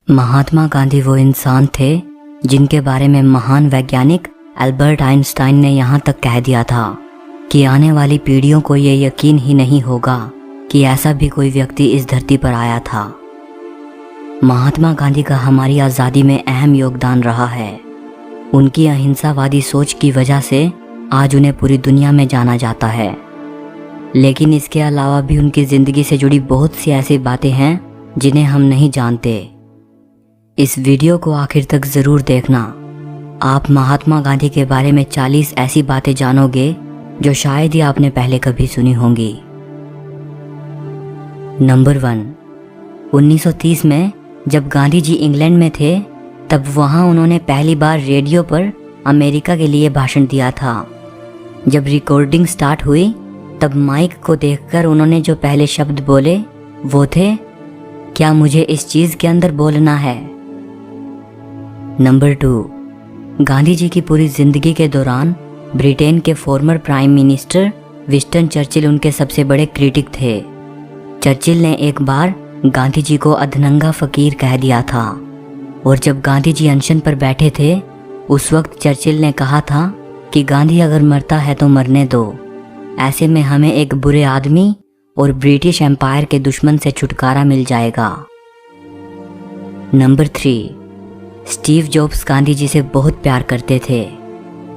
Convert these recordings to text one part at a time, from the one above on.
महात्मा गांधी वो इंसान थे जिनके बारे में महान वैज्ञानिक अल्बर्ट आइंस्टाइन ने यहाँ तक कह दिया था कि आने वाली पीढ़ियों को ये यकीन ही नहीं होगा कि ऐसा भी कोई व्यक्ति इस धरती पर आया था। महात्मा गांधी का हमारी आज़ादी में अहम योगदान रहा है। उनकी अहिंसावादी सोच की वजह से आज उन्हें पूरी दुनिया में जाना जाता है। लेकिन इसके अलावा भी उनकी ज़िंदगी से जुड़ी बहुत सी ऐसी बातें हैं जिन्हें हम नहीं जानते। इस वीडियो को आखिर तक ज़रूर देखना। आप महात्मा गांधी के बारे में 40 ऐसी बातें जानोगे जो शायद ही आपने पहले कभी सुनी होंगी। नंबर 1, 1930 में जब गांधी जी इंग्लैंड में थे तब वहाँ उन्होंने पहली बार रेडियो पर अमेरिका के लिए भाषण दिया था। जब रिकॉर्डिंग स्टार्ट हुई तब माइक को देखकर उन्होंने जो पहले शब्द बोले वो थे, क्या मुझे इस चीज़ के अंदर बोलना है। नंबर 2, गांधी जी की पूरी जिंदगी के दौरान ब्रिटेन के former prime minister Winston Churchill उनके सबसे बड़े क्रिटिक थे। चर्चिल ने एक बार गांधी जी को अधनंगा फकीर कह दिया था और जब गांधी जी अनशन पर बैठे थे उस वक्त चर्चिल ने कहा था कि गांधी अगर मरता है तो मरने दो, ऐसे में हमें एक बुरे आदमी और ब्रिटिश एम्पायर के दुश्मन से छुटकारा मिल जाएगा। Number 3, Steve jobs Gandhi ji से बहुत प्यार करते थे।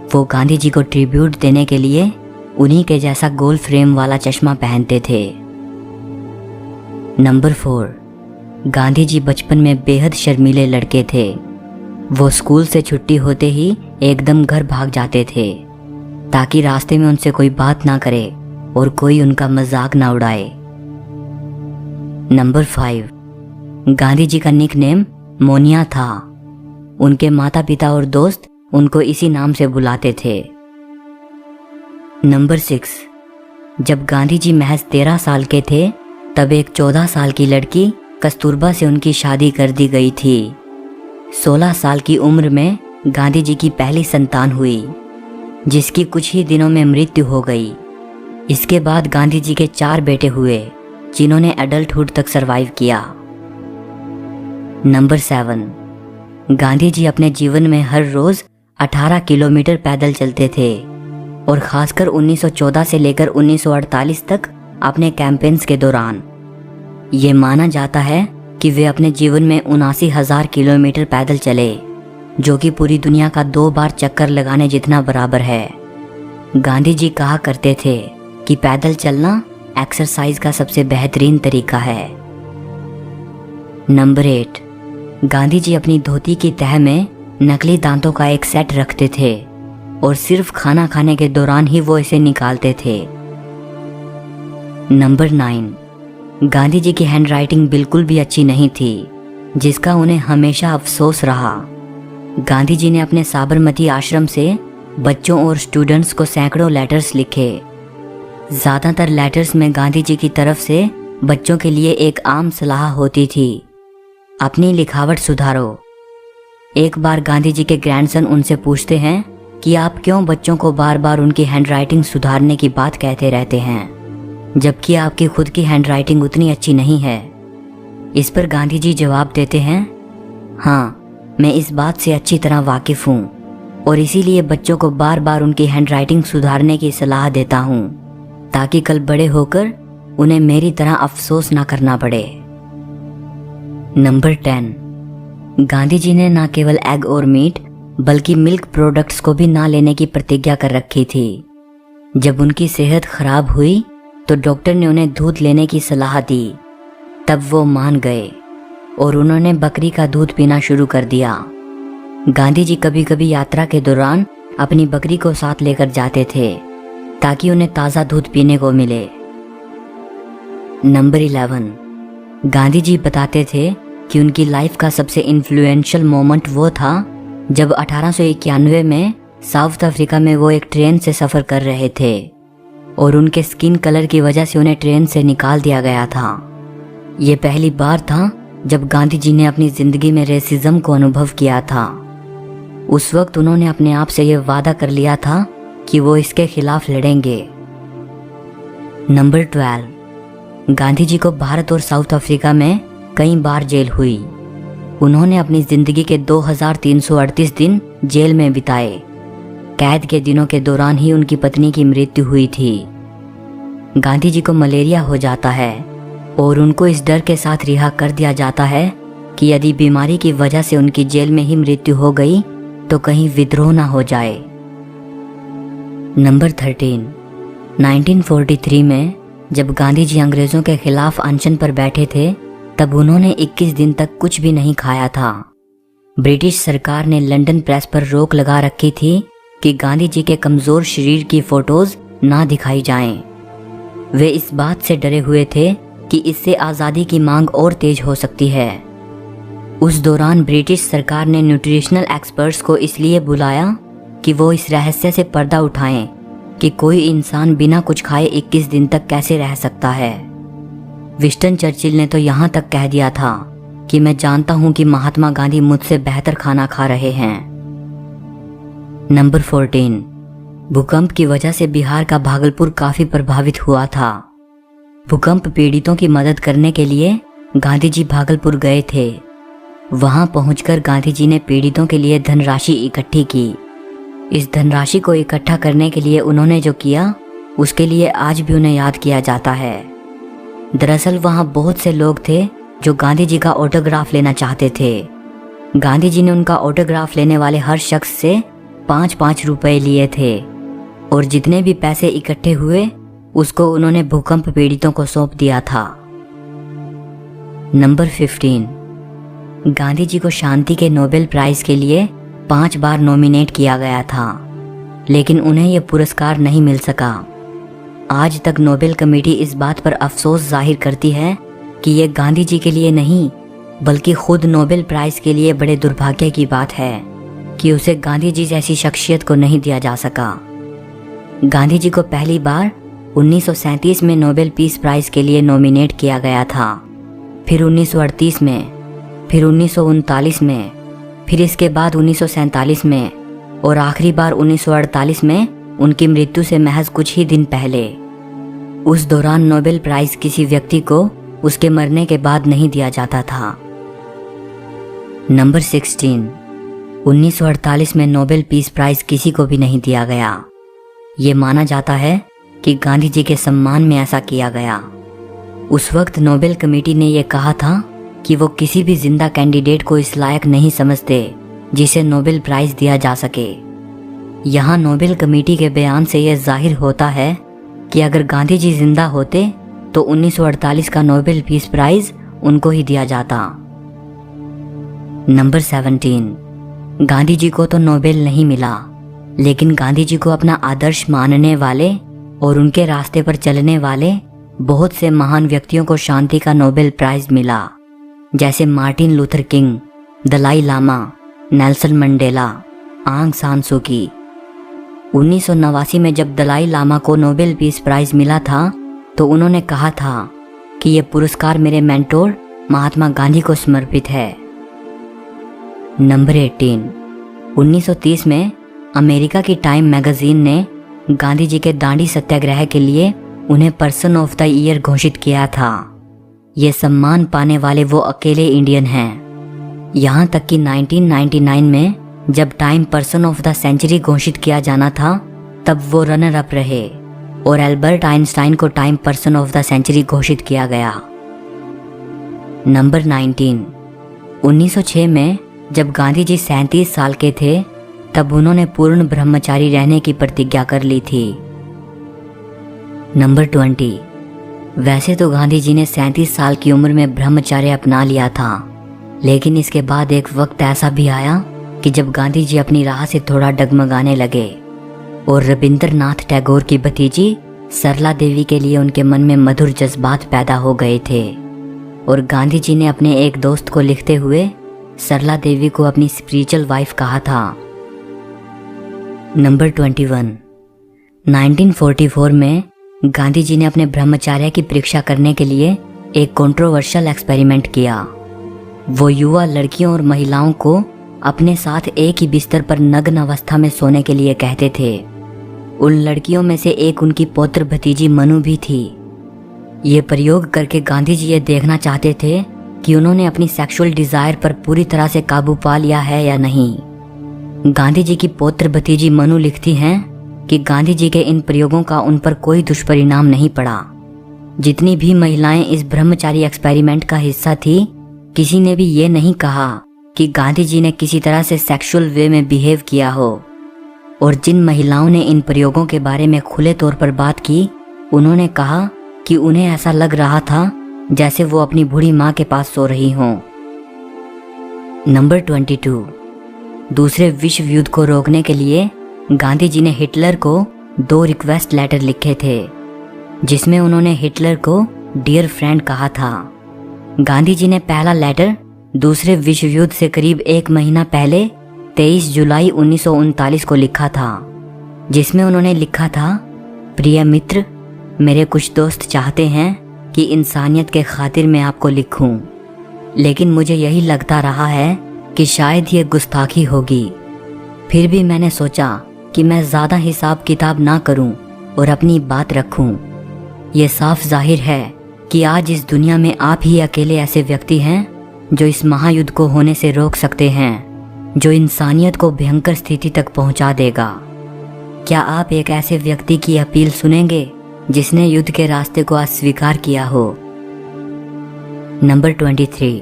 वो गांधी जी को ट्रिब्यूट देने के लिए उन्हीं के जैसा गोल फ्रेम वाला चश्मा पहनते थे। नंबर 4, गांधी जी बचपन में बेहद शर्मीले लड़के थे। वो स्कूल से छुट्टी होते ही एकदम घर भाग जाते थे ताकि रास्ते में उनसे कोई बात ना करे और कोई उनका मजाक ना उड़ाए। नंबर 5, गांधी जी का निकनेम मोनिया था। उनके माता पिता और दोस्त उनको इसी नाम से बुलाते थे। नंबर 6, जब गांधी जी महज 13 साल के थे तब एक 14 साल की लड़की कस्तूरबा से उनकी शादी कर दी गई थी। 16 साल की उम्र में गांधी जी की पहली संतान हुई जिसकी कुछ ही दिनों में मृत्यु हो गई। इसके बाद गांधी जी के 4 बेटे हुए जिन्होंने एडल्टहुड तक सरवाइव किया। नंबर 7, गांधी जी अपने जीवन में हर रोज 18 किलोमीटर पैदल चलते थे और खासकर 1914 से लेकर 1948 तक अपने कैंपेन्स के दौरान ये माना जाता है कि वे अपने जीवन में 79,000 किलोमीटर पैदल चले, जो कि पूरी दुनिया का 2 बार चक्कर लगाने जितना बराबर है। गांधी जी कहा करते थे कि पैदल चलना एक्सरसाइज का सबसे बेहतरीन तरीका है। नंबर 8, गांधी जी अपनी धोती की तह में नकली दांतों का एक सेट रखते थे और सिर्फ खाना खाने के दौरान ही वो इसे निकालते थे। नंबर 9, गांधी जी की हैंडराइटिंग बिल्कुल भी अच्छी नहीं थी जिसका उन्हें हमेशा अफसोस रहा। गांधी जी ने अपने साबरमती आश्रम से बच्चों और स्टूडेंट्स को सैकड़ों लेटर्स लिखे। ज़्यादातर लेटर्स में गांधी जी की तरफ से बच्चों के लिए एक आम सलाह होती थी, अपनी लिखावट सुधारो। एक बार गांधी जी के ग्रैंडसन उनसे पूछते हैं कि आप क्यों बच्चों को बार बार उनकी हैंडराइटिंग सुधारने की बात कहते रहते हैं जबकि आपकी खुद की हैंडराइटिंग उतनी अच्छी नहीं है। इस पर गांधी जी जवाब देते हैं, हाँ, मैं इस बात से अच्छी तरह वाकिफ़ हूँ और इसीलिए बच्चों को बार बार उनकी हैंडराइटिंग सुधारने की सलाह देता हूँ ताकि कल बड़े होकर उन्हें मेरी तरह अफसोस ना करना पड़े। नंबर 10, गांधी जी ने न केवल एग और मीट बल्कि मिल्क प्रोडक्ट्स को भी ना लेने की प्रतिज्ञा कर रखी थी। जब उनकी सेहत खराब हुई तो डॉक्टर ने उन्हें दूध लेने की सलाह दी, तब वो मान गए और उन्होंने बकरी का दूध पीना शुरू कर दिया। गांधी जी कभी कभी यात्रा के दौरान अपनी बकरी को साथ लेकर जाते थे ताकि उन्हें ताज़ा दूध पीने को मिले। नंबर 11, गांधी जी बताते थे कि उनकी लाइफ का सबसे इन्फ्लुएंशियल मोमेंट वो था जब 1891 में साउथ अफ्रीका में वो एक ट्रेन से सफ़र कर रहे थे और उनके स्किन कलर की वजह से उन्हें ट्रेन से निकाल दिया गया था। ये पहली बार था जब गांधी जी ने अपनी ज़िंदगी में रेसिज्म को अनुभव किया था। उस वक्त उन्होंने अपने आप से ये वादा कर लिया था कि वो इसके खिलाफ लड़ेंगे। नंबर 12, गांधी जी को भारत और साउथ अफ्रीका में कई बार जेल हुई। उन्होंने अपनी जिंदगी के 2338 दिन जेल में बिताए। कैद के दिनों के दौरान ही उनकी पत्नी की मृत्यु हुई थी। गांधी जी को मलेरिया हो जाता है और उनको इस डर के साथ रिहा कर दिया जाता है कि यदि बीमारी की वजह से उनकी जेल में ही मृत्यु हो गई तो कहीं विद्रोह ना हो जाए। नंबर 13, 1943 में जब गांधी जी अंग्रेजों के खिलाफ अनशन पर बैठे थे तब उन्होंने 21 दिन तक कुछ भी नहीं खाया था। ब्रिटिश सरकार ने लंदन प्रेस पर रोक लगा रखी थी कि गांधी जी के कमजोर शरीर की फोटोज ना दिखाई जाएं। वे इस बात से डरे हुए थे कि इससे आज़ादी की मांग और तेज हो सकती है। उस दौरान ब्रिटिश सरकार ने न्यूट्रिशनल एक्सपर्ट्स को इसलिए बुलाया कि वो इस रहस्य से पर्दा उठाएं कि कोई इंसान बिना कुछ खाए 21 दिन तक कैसे रह सकता है। विंस्टन चर्चिल ने तो यहाँ तक कह दिया था कि मैं जानता हूँ कि महात्मा गांधी मुझसे बेहतर खाना खा रहे हैं। नंबर 14, भूकंप की वजह से बिहार का भागलपुर काफी प्रभावित हुआ था। भूकंप पीड़ितों की मदद करने के लिए गांधी जी भागलपुर गए थे। वहां पहुंचकर गांधी जी ने पीड़ितों के लिए धनराशि इकट्ठी की। इस धनराशि को इकट्ठा करने के लिए उन्होंने जो किया उसके लिए आज भी उन्हें याद किया जाता है। दरअसल वहां बहुत से लोग थे जो गांधी जी का ऑटोग्राफ लेना चाहते थे। गांधी जी ने उनका ऑटोग्राफ लेने वाले हर शख्स से 5-5 रुपए लिए थे और जितने भी पैसे इकट्ठे हुए उसको उन्होंने भूकंप पीड़ितों को सौंप दिया था। नंबर 15, गांधी जी को शांति के नोबेल प्राइज के लिए 5 बार नॉमिनेट किया गया था, लेकिन उन्हें यह पुरस्कार नहीं मिल सका। आज तक नोबेल कमेटी इस बात पर अफसोस जाहिर करती है कि यह गांधी जी के लिए नहीं बल्कि खुद नोबेल प्राइज के लिए बड़े दुर्भाग्य की बात है कि उसे गांधी जी जैसी शख्सियत को नहीं दिया जा सका। गांधी जी को पहली बार 1937 में नोबेल पीस प्राइज के लिए नॉमिनेट किया गया था, फिर 1938 में, फिर 1939 में, फिर इसके बाद 1947 में और आखिरी बार 1948 में उनकी मृत्यु से महज कुछ ही दिन पहले। उस दौरान नोबेल प्राइज किसी व्यक्ति को उसके मरने के बाद नहीं दिया जाता था। नंबर 16, 1948 में नोबेल पीस प्राइज किसी को भी नहीं दिया गया। ये माना जाता है कि गांधी जी के सम्मान में ऐसा किया गया। उस वक्त नोबेल कमेटी ने यह कहा था कि वो किसी भी जिंदा कैंडिडेट को इस लायक नहीं समझते जिसे नोबेल प्राइज दिया जा सके। यहाँ नोबेल कमेटी के बयान से यह जाहिर होता है कि अगर गांधी जी जिंदा होते तो 1948 का नोबेल पीस प्राइज उनको ही दिया जाता। नंबर 17, गांधी जी को तो नोबेल नहीं मिला, लेकिन गांधी जी को अपना आदर्श मानने वाले और उनके रास्ते पर चलने वाले बहुत से महान व्यक्तियों को शांति का नोबेल प्राइज मिला, जैसे Martin Luther King, Dalai Lama, Nelson Mandela, Aung San सू की। 1989 में जब दलाई लामा को नोबेल पीस प्राइज मिला था तो उन्होंने कहा था कि यह पुरस्कार मेरे मेंटोर महात्मा गांधी को समर्पित है। नंबर 18, 1930 में अमेरिका की टाइम मैगजीन ने गांधी जी के दांडी सत्याग्रह के लिए उन्हें पर्सन ऑफ द ईयर घोषित किया था। ये सम्मान पाने वाले वो अकेले इंडियन हैं। यहाँ तक कि 1999 में जब Time person of the century घोषित किया जाना था तब वो रनर अप रहे और एल्बर्ट आइंस्टाइन को Time person of the century घोषित किया गया। नंबर 19, 1906 में जब गांधी जी 37 साल के थे तब उन्होंने पूर्ण ब्रह्मचारी रहने की प्रतिज्ञा कर ली थी। नंबर 20, वैसे तो गांधी जी ने 37 साल की उम्र में ब्रह्मचर्य अपना लिया था, लेकिन इसके बाद एक वक्त ऐसा भी आया कि जब गांधी जी अपनी राह से थोड़ा डगमगाने लगे और रविंद्रनाथ टैगोर की भतीजी सरला देवी के लिए उनके मन में मधुर जज्बात पैदा हो गए थे और गांधी जी ने अपने एक दोस्त को लिखते हुए सरला देवी को अपनी स्पिरिचुअल वाइफ कहा था। नंबर 21, 1944 में गांधी जी ने अपने ब्रह्मचर्य की परीक्षा करने के लिए एक कंट्रोवर्शियल एक्सपेरिमेंट किया। वो युवा लड़कियों और महिलाओं को अपने साथ एक ही बिस्तर पर नग्न अवस्था में सोने के लिए कहते थे। उन लड़कियों में से एक उनकी पौत्र भतीजी मनु भी थी। ये प्रयोग करके गांधी जी ये देखना चाहते थे कि उन्होंने अपनी सेक्सुअल डिजायर पर पूरी तरह से काबू पा लिया है या नहीं। गांधी जी की पौत्र भतीजी मनु लिखती हैं कि गांधी जी के इन प्रयोगों का उन पर कोई दुष्परिणाम नहीं पड़ा। जितनी भी महिलाएं इस ब्रह्मचारी एक्सपेरिमेंट का हिस्सा थी, किसी ने भी ये नहीं कहा कि गांधी जी ने किसी तरह से सेक्सुअल वे में बिहेव किया हो। और जिन महिलाओं ने इन प्रयोगों के बारे में खुले तौर पर बात की, उन्होंने कहा कि उन्हें ऐसा लग रहा था जैसे वो अपनी बूढ़ी माँ के पास सो रही हों। नंबर 22, दूसरे विश्व युद्ध को रोकने के लिए गांधी जी ने हिटलर को 2 रिक्वेस्ट लेटर लिखे थे, जिसमें उन्होंने हिटलर को डियर फ्रेंड कहा था। गांधी जी ने पहला लेटर दूसरे विश्व युद्ध से करीब 1 महीना पहले 23 जुलाई 1939 को लिखा था, जिसमें उन्होंने लिखा था, प्रिय मित्र, मेरे कुछ दोस्त चाहते हैं कि इंसानियत के खातिर मैं आपको लिखूं, लेकिन मुझे यही लगता रहा है कि शायद ये गुस्ताखी होगी। फिर भी मैंने सोचा कि मैं ज़्यादा हिसाब किताब ना करूं और अपनी बात रखूं। ये साफ जाहिर है कि आज इस दुनिया में आप ही अकेले ऐसे व्यक्ति हैं जो इस महायुद्ध को होने से रोक सकते हैं, जो इंसानियत को भयंकर स्थिति तक पहुंचा देगा। क्या आप एक ऐसे व्यक्ति की अपील सुनेंगे जिसने युद्ध के रास्ते को अस्वीकार किया हो? नंबर 23,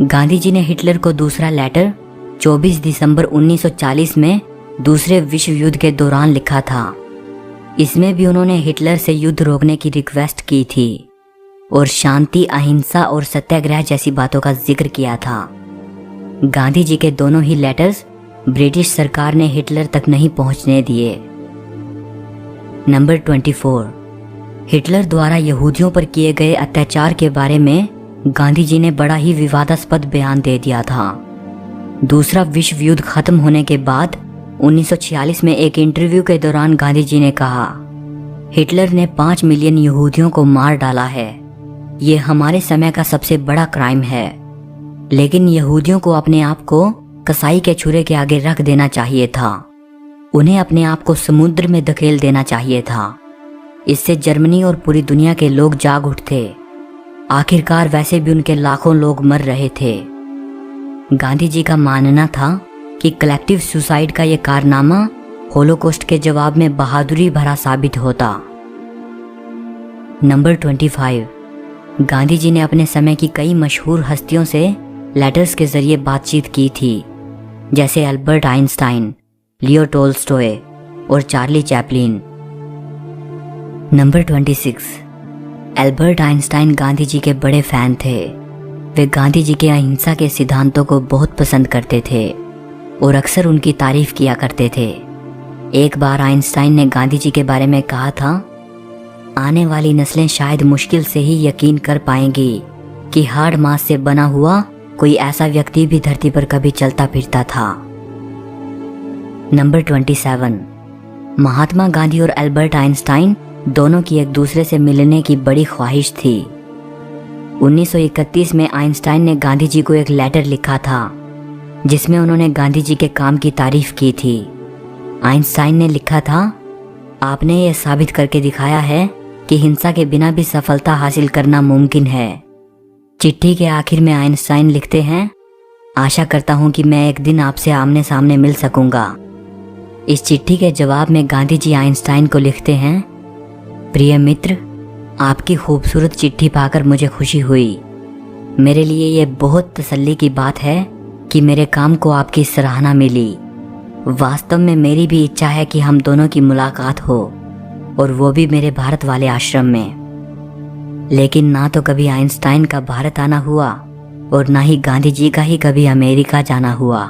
गांधी जी ने हिटलर को दूसरा लेटर 24 दिसंबर 1940 में दूसरे विश्व युद्ध के दौरान लिखा था। इसमें भी उन्होंने हिटलर से युद्ध रोकने की रिक्वेस्ट की थी और शांति, अहिंसा और सत्याग्रह जैसी बातों का जिक्र किया था। गांधी जी के दोनों ही लेटर्स ब्रिटिश सरकार ने हिटलर तक नहीं पहुंचने दिए। नंबर 24, हिटलर द्वारा यहूदियों पर किए गए अत्याचार के बारे में गांधी जी ने बड़ा ही विवादास्पद बयान दे दिया था। दूसरा विश्व युद्ध खत्म होने के बाद 1946 में एक इंटरव्यू के दौरान गांधी जी ने कहा, हिटलर ने 5 मिलियन यहूदियों को मार डाला है। ये हमारे समय का सबसे बड़ा क्राइम है, लेकिन यहूदियों को अपने आप को कसाई के छुरे के आगे रख देना चाहिए था। उन्हें अपने आप को समुद्र में धकेल देना चाहिए था। इससे जर्मनी और पूरी दुनिया के लोग जाग उठते। आखिरकार वैसे भी उनके लाखों लोग मर रहे थे। गांधी जी का मानना था कि कलेक्टिव सुसाइड का यह कारनामा होलोकॉस्ट के जवाब में बहादुरी भरा साबित होता। नंबर 25, गांधी जी ने अपने समय की कई मशहूर हस्तियों से लेटर्स के जरिए बातचीत की थी, जैसे अल्बर्ट आइंस्टाइन, लियो टोल्स्टॉय और Charlie Chaplin. Number 26, Albert Einstein Gandhi ji के बड़े फैन थे। वे गांधी जी के अहिंसा के सिद्धांतों को बहुत पसंद करते थे और अक्सर उनकी तारीफ किया करते थे। एक बार आइंस्टाइन ने गांधी जी के बारे में कहा था, आने वाली नस्लें शायद मुश्किल से ही यकीन कर पाएंगी कि हार्ड मांस से बना हुआ कोई ऐसा व्यक्ति भी धरती पर कभी चलता फिरता था। नंबर 27, महात्मा गांधी और अल्बर्ट आइंस्टाइन दोनों की एक दूसरे से मिलने की बड़ी ख्वाहिश थी। 1931 में आइंस्टाइन ने गांधी जी को एक लेटर लिखा था, जिसमें उन्होंने गांधी जी के काम की तारीफ की थी। आइंस्टाइन ने लिखा था, आपने ये साबित करके दिखाया है कि हिंसा के बिना भी सफलता हासिल करना मुमकिन है। चिट्ठी के आखिर में आइंस्टाइन लिखते हैं, आशा करता हूं कि मैं एक दिन आपसे आमने सामने मिल सकूंगा। इस चिट्ठी के जवाब में गांधी जी आइंस्टाइन को लिखते हैं, प्रिय मित्र, आपकी खूबसूरत चिट्ठी पाकर मुझे खुशी हुई। मेरे लिए यह बहुत तसल्ली की बात है कि मेरे काम को आपकी सराहना मिली। वास्तव में मेरी भी इच्छा है कि हम दोनों की मुलाकात हो, और वो भी मेरे भारत वाले आश्रम में। लेकिन ना तो कभी आइंस्टाइन का भारत आना हुआ और ना ही गांधी जी का ही कभी अमेरिका जाना हुआ।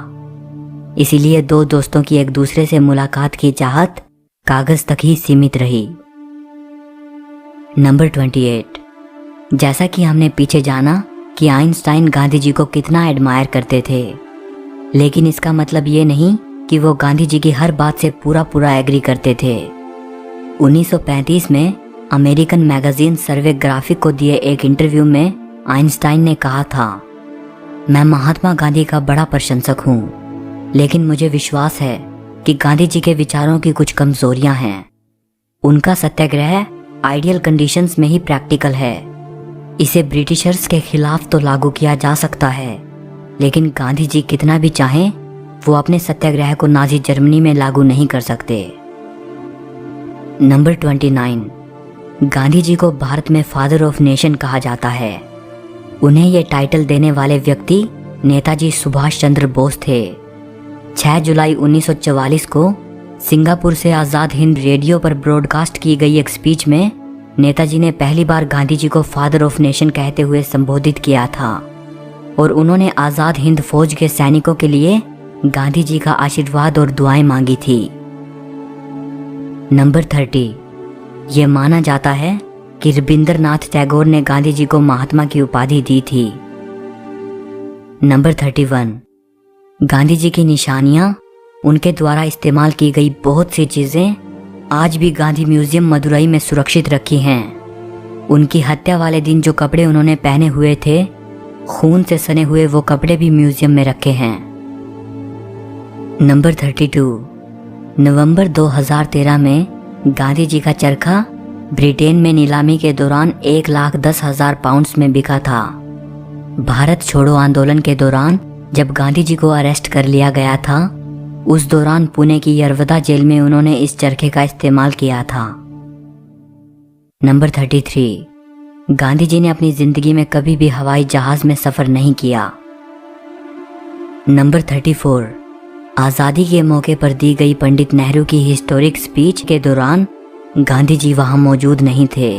इसीलिए दो दोस्तों की एक दूसरे से मुलाकात की चाहत कागज तक ही सीमित रही। नंबर 28, जैसा कि हमने पीछे जाना कि आइंस्टाइन गांधी जी को कितना एडमायर करते थे, लेकिन इसका मतलब ये नहीं कि वो गांधी जी की हर बात से पूरा एग्री करते थे। 1935 में अमेरिकन मैगजीन सर्वे ग्राफिक को दिए एक इंटरव्यू में आइंस्टाइन ने कहा था, मैं महात्मा गांधी का बड़ा प्रशंसक हूँ, लेकिन मुझे विश्वास है कि गांधी जी के विचारों की कुछ कमजोरियां हैं। उनका सत्याग्रह आइडियल कंडीशंस में ही प्रैक्टिकल है, इसे ब्रिटिशर्स के खिलाफ तो लागू किया जा सकता है, लेकिन गांधी जी कितना भी चाहें वो अपने सत्याग्रह को नाजी जर्मनी में लागू नहीं कर सकते। नंबर 29, गांधी जी को भारत में फादर ऑफ नेशन कहा जाता है। उन्हें यह टाइटल देने वाले व्यक्ति नेताजी सुभाष चंद्र बोस थे। 6 जुलाई 1944 को सिंगापुर से आज़ाद हिंद रेडियो पर ब्रॉडकास्ट की गई एक स्पीच में नेताजी ने पहली बार गांधी जी को फादर ऑफ नेशन कहते हुए संबोधित किया था और उन्होंने आज़ाद हिंद फौज के सैनिकों के लिए गांधी जी का आशीर्वाद और दुआएं मांगी थी। नंबर 30, ये माना जाता है कि रविंद्रनाथ टैगोर ने गांधी जी को महात्मा की उपाधि दी थी। नंबर 31, गांधी जी की निशानियां, उनके द्वारा इस्तेमाल की गई बहुत सी चीज़ें आज भी गांधी म्यूजियम मदुरई में सुरक्षित रखी हैं। उनकी हत्या वाले दिन जो कपड़े उन्होंने पहने हुए थे, खून से सने हुए वो कपड़े भी म्यूजियम में रखे हैं। नंबर 32, नवंबर 2013 में गांधी जी का चरखा ब्रिटेन में नीलामी के दौरान 1,10,000 पाउंड्स में बिका था। भारत छोड़ो आंदोलन के दौरान जब गांधी जी को अरेस्ट कर लिया गया था, उस दौरान पुणे की यरवदा जेल में उन्होंने इस चरखे का इस्तेमाल किया था। नंबर 33, गांधी जी ने अपनी जिंदगी में कभी भी हवाई जहाज में सफर नहीं किया। नंबर 34, आज़ादी के मौके पर दी गई पंडित नेहरू की हिस्टोरिक स्पीच के दौरान गांधी जी वहां मौजूद नहीं थे।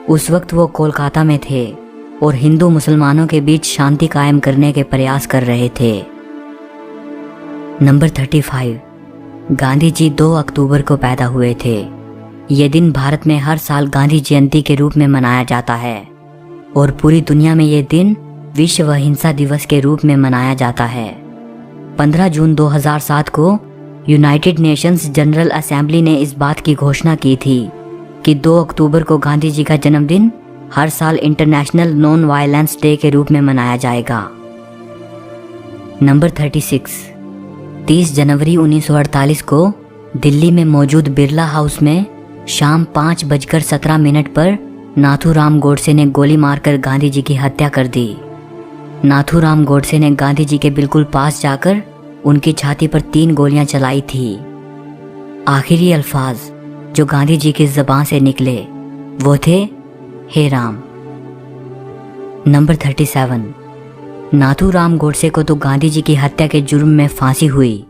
उस वक्त वो कोलकाता में थे और हिंदू मुसलमानों के बीच शांति कायम करने के प्रयास कर रहे थे। नंबर 35, गांधी जी 2 अक्टूबर को पैदा हुए थे। ये दिन भारत में हर साल गांधी जयंती के रूप में मनाया जाता है और पूरी दुनिया में ये दिन विश्व अहिंसा दिवस के रूप में मनाया जाता है। 15 जून 2007 को यूनाइटेड नेशंस जनरल असेंबली ने इस बात की घोषणा की थी कि 2 अक्टूबर को गांधी जी का जन्मदिन हर साल इंटरनेशनल नॉन वायलेंस डे के रूप में मनाया जाएगा। नंबर 36, 30 जनवरी 1948 को दिल्ली में मौजूद बिरला हाउस में शाम 5:17 पर नाथूराम गोडसे ने गोली मारकर गांधी जी की हत्या कर दी। नाथूराम गोडसे ने गांधी जी के बिल्कुल पास जाकर उनकी छाती पर 3 गोलियां चलाई थी। आखिरी अल्फाज जो गांधी जी की ज़बान से निकले वो थे, हे राम। नंबर 37, नाथूराम गोडसे को तो गांधी जी की हत्या के जुर्म में फांसी हुई,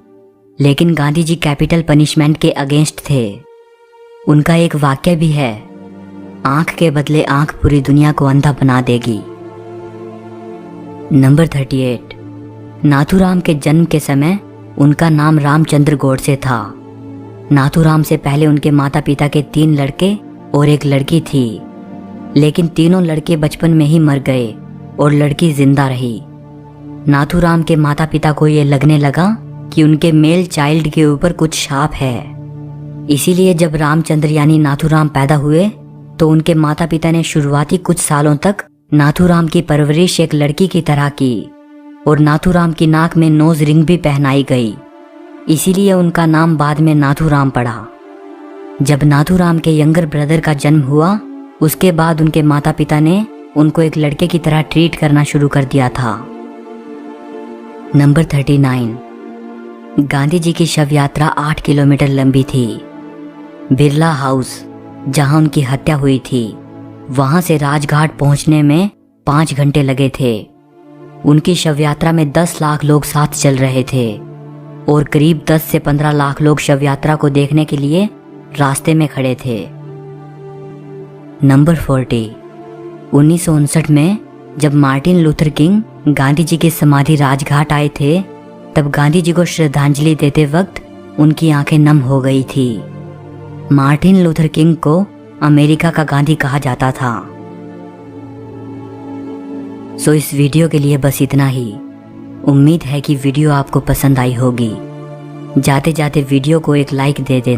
लेकिन गांधी जी कैपिटल पनिशमेंट के अगेंस्ट थे। उनका एक वाक्य भी है, आंख के बदले आंख पूरी दुनिया को अंधा बना देगी। नंबर 38, नाथूराम के जन्म के समय उनका नाम रामचंद्र गोडसे था। नाथूराम से पहले उनके माता पिता के 3 लड़के और एक लड़की थी, लेकिन तीनों लड़के बचपन में ही मर गए और लड़की जिंदा रही। नाथूराम के माता पिता को ये लगने लगा कि उनके मेल चाइल्ड के ऊपर कुछ शाप है। इसीलिए जब रामचंद्र यानी नाथूराम पैदा हुए तो उनके माता पिता ने शुरुआती कुछ सालों तक नाथूराम की परवरिश एक लड़की की तरह की और नाथूराम की नाक में नोज रिंग भी पहनाई गई। इसीलिए उनका नाम बाद में नाथूराम पड़ा। जब नाथूराम के यंगर ब्रदर का जन्म हुआ, उसके बाद उनके माता पिता ने उनको एक लड़के की तरह ट्रीट करना शुरू कर दिया था। नंबर 39, गांधी जी की शव यात्रा 8 किलोमीटर लंबी थी। बिरला हाउस जहां उनकी हत्या हुई थी, वहां से राजघाट पहुंचने में 5 घंटे लगे थे। उनकी शव यात्रा में 10 लाख लोग साथ चल रहे थे और करीब 10 से 15 लाख लोग शव यात्रा को देखने के लिए रास्ते में खड़े थे। नंबर 40, 1959 में जब Martin Luther king Gandhi ji की समाधि राजघाट आए थे, तब गांधी जी को श्रद्धांजलि देते वक्त उनकी आंखें नम हो गई थी। मार्टिन लूथर किंग को अमेरिका का गांधी कहा जाता था। सो इस वीडियो के लिए बस इतना ही। उम्मीद है कि वीडियो आपको पसंद आई होगी। जाते जाते वीडियो को एक लाइक दे देना।